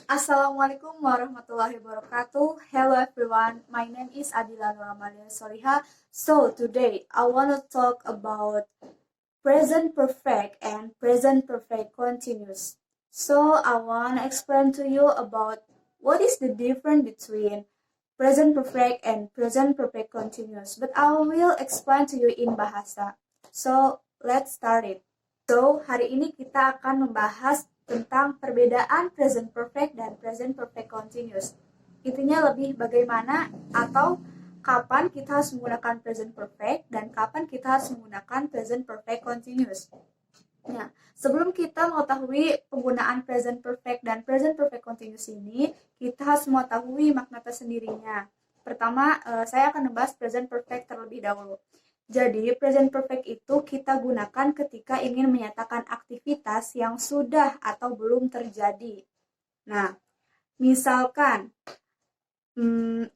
Assalamualaikum warahmatullahi wabarakatuh. Hello everyone, my name is Adila Nuramalia Soliha. So today I want to talk about present perfect and present perfect continuous. So I want to explain to you about what is the difference between present perfect and present perfect continuous. But I will explain to you in bahasa. So let's start it. So, hari ini kita akan membahas tentang perbedaan present perfect dan present perfect continuous. Intinya lebih bagaimana atau kapan kita harus menggunakan present perfect dan kapan kita harus menggunakan present perfect continuous. Nah, sebelum kita mengetahui penggunaan present perfect dan present perfect continuous ini, kita harus mengetahui makna tersendirinya. Pertama, saya akan membahas present perfect terlebih dahulu. Jadi, present perfect itu kita gunakan ketika ingin menyatakan aktivitas yang sudah atau belum terjadi. Nah, misalkan,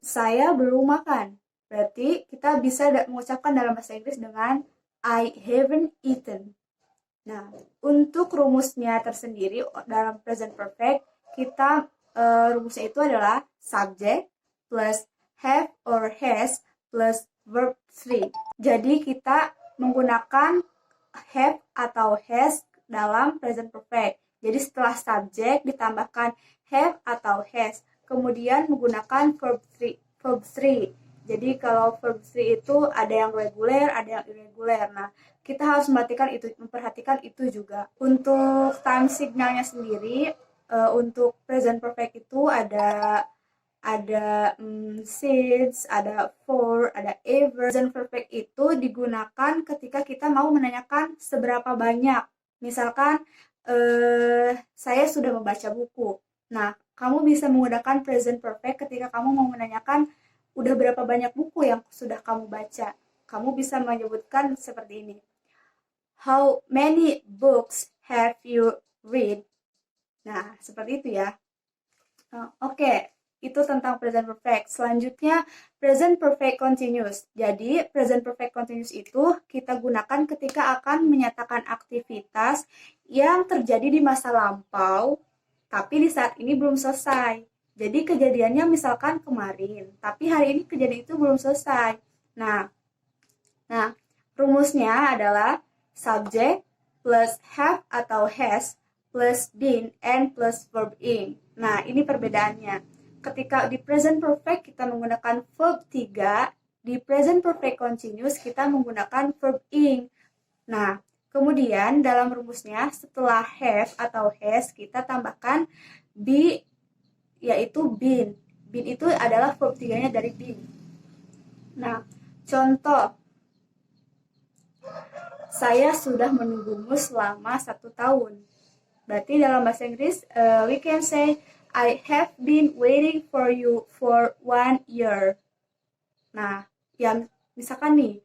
saya belum makan. Berarti kita bisa mengucapkan dalam bahasa Inggris dengan I haven't eaten. Nah, untuk rumusnya tersendiri dalam present perfect, kita rumusnya itu adalah subject plus have or has plus verb 3. Jadi kita menggunakan have atau has dalam present perfect. Jadi setelah subject ditambahkan have atau has, kemudian menggunakan verb 3. Jadi kalau verb 3 itu ada yang reguler, ada yang irregular. Nah, kita harus memperhatikan itu juga. Untuk time signalnya sendiri, untuk present perfect itu ada since, ada for, ada ever. Present perfect itu digunakan ketika kita mau menanyakan seberapa banyak. Misalkan, saya sudah membaca buku. Nah, kamu bisa menggunakan present perfect ketika kamu mau menanyakan udah berapa banyak buku yang sudah kamu baca. Kamu bisa menyebutkan seperti ini. How many books have you read? Nah, seperti itu ya. Oke. Itu tentang present perfect. Selanjutnya, present perfect continuous. Jadi, present perfect continuous itu kita gunakan ketika akan menyatakan aktivitas yang terjadi di masa lampau, tapi di saat ini belum selesai. Jadi, kejadiannya misalkan kemarin, tapi hari ini kejadian itu belum selesai. Nah, rumusnya adalah subject plus have atau has plus been and plus verb ing. Nah, ini perbedaannya. Ketika di present perfect kita menggunakan verb 3, di present perfect continuous kita menggunakan verb ing. Nah, kemudian dalam rumusnya setelah have atau has kita tambahkan be, yaitu been. Been itu adalah verb 3-nya dari been. Nah, contoh, saya sudah menunggumu selama 1 tahun. Berarti dalam bahasa Inggris, we can say, I have been waiting for you for 1 year. Nah, yang misalkan nih,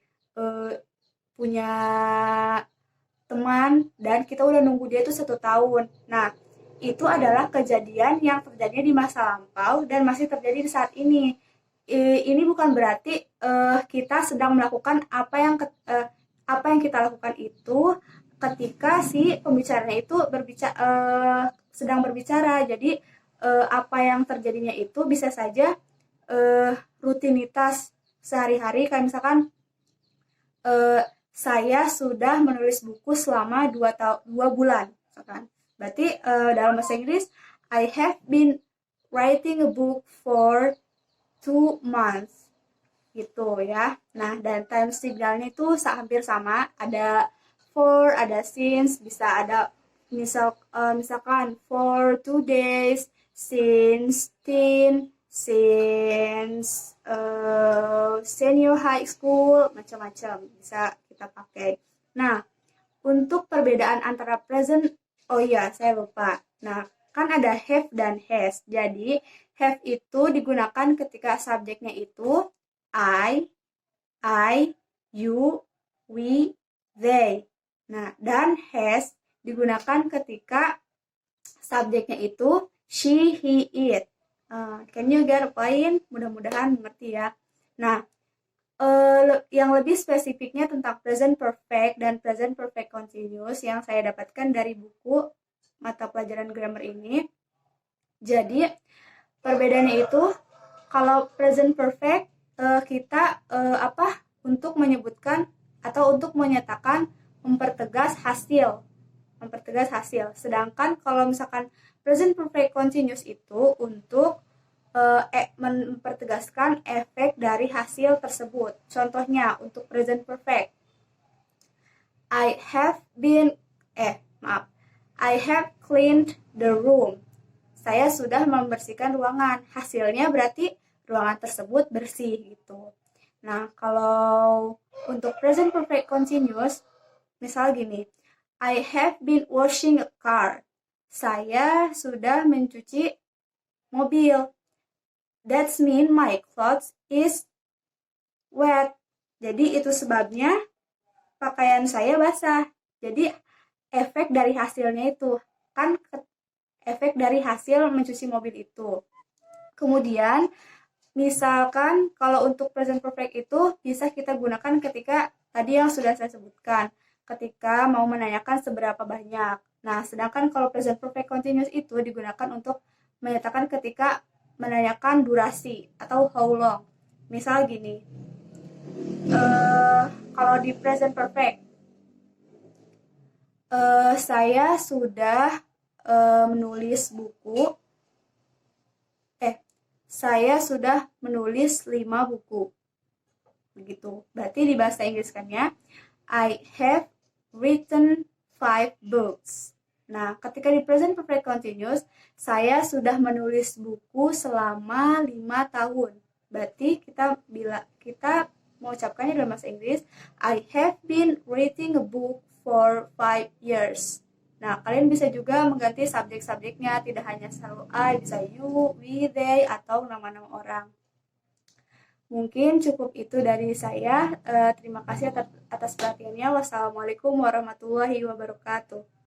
punya teman dan kita udah nunggu dia tuh 1 tahun. Nah, itu adalah kejadian yang terjadi di masa lampau dan masih terjadi di saat ini. Ini bukan berarti kita sedang melakukan apa yang kita lakukan itu ketika si pembicaranya itu sedang berbicara. Jadi apa yang terjadinya itu bisa saja rutinitas sehari-hari, kayak misalkan saya sudah menulis buku selama 2 bulan, misalkan. Berarti dalam bahasa Inggris, I have been writing a book for 2 months. Gitu ya. Nah, dan time signalnya itu hampir sama. Ada for, ada since, bisa ada misalkan for 2 days, since teen, since senior high school, macam-macam bisa kita pakai. Nah, untuk perbedaan antara present, oh iya, saya lupa. Nah, kan ada have dan has. Jadi, have itu digunakan ketika subjeknya itu I, you, we, they. Nah, dan has digunakan ketika subjeknya itu she, he, it. Can you get a point? Mudah-mudahan mengerti ya. Nah, yang lebih spesifiknya tentang present perfect dan present perfect continuous yang saya dapatkan dari buku mata pelajaran grammar ini, Jadi perbedaannya itu kalau present perfect kita untuk menyebutkan atau untuk menyatakan mempertegas hasil. Sedangkan kalau misalkan present perfect continuous itu untuk mempertegaskan efek dari hasil tersebut. Contohnya untuk present perfect, I have been I have cleaned the room. Saya sudah membersihkan ruangan. Hasilnya berarti ruangan tersebut bersih gitu. Nah, kalau untuk present perfect continuous, misal gini, I have been washing a car. Saya sudah mencuci mobil. That's mean my clothes is wet. Jadi itu sebabnya pakaian saya basah. Jadi efek dari hasilnya itu kan efek dari hasil mencuci mobil itu. Kemudian misalkan kalau untuk present perfect itu bisa kita gunakan ketika tadi yang sudah saya sebutkan, ketika mau menanyakan seberapa banyak. Nah, sedangkan kalau present perfect continuous itu digunakan untuk menyatakan ketika menanyakan durasi atau how long. Misal gini, kalau di present perfect, saya sudah menulis buku. Saya sudah menulis 5 buku. Begitu. Berarti di bahasa Inggriskannya, I have written 5 books. Nah, ketika di present perfect continuous, saya sudah menulis buku selama 5 tahun. Berarti kita mengucapkannya dalam bahasa Inggris, I have been reading a book for 5 years. Nah, kalian bisa juga mengganti subjek-subjeknya, tidak hanya selalu I, bisa you, we, they, atau nama-nama orang. Mungkin cukup itu dari saya. Terima kasih atas perhatiannya. Wassalamualaikum warahmatullahi wabarakatuh.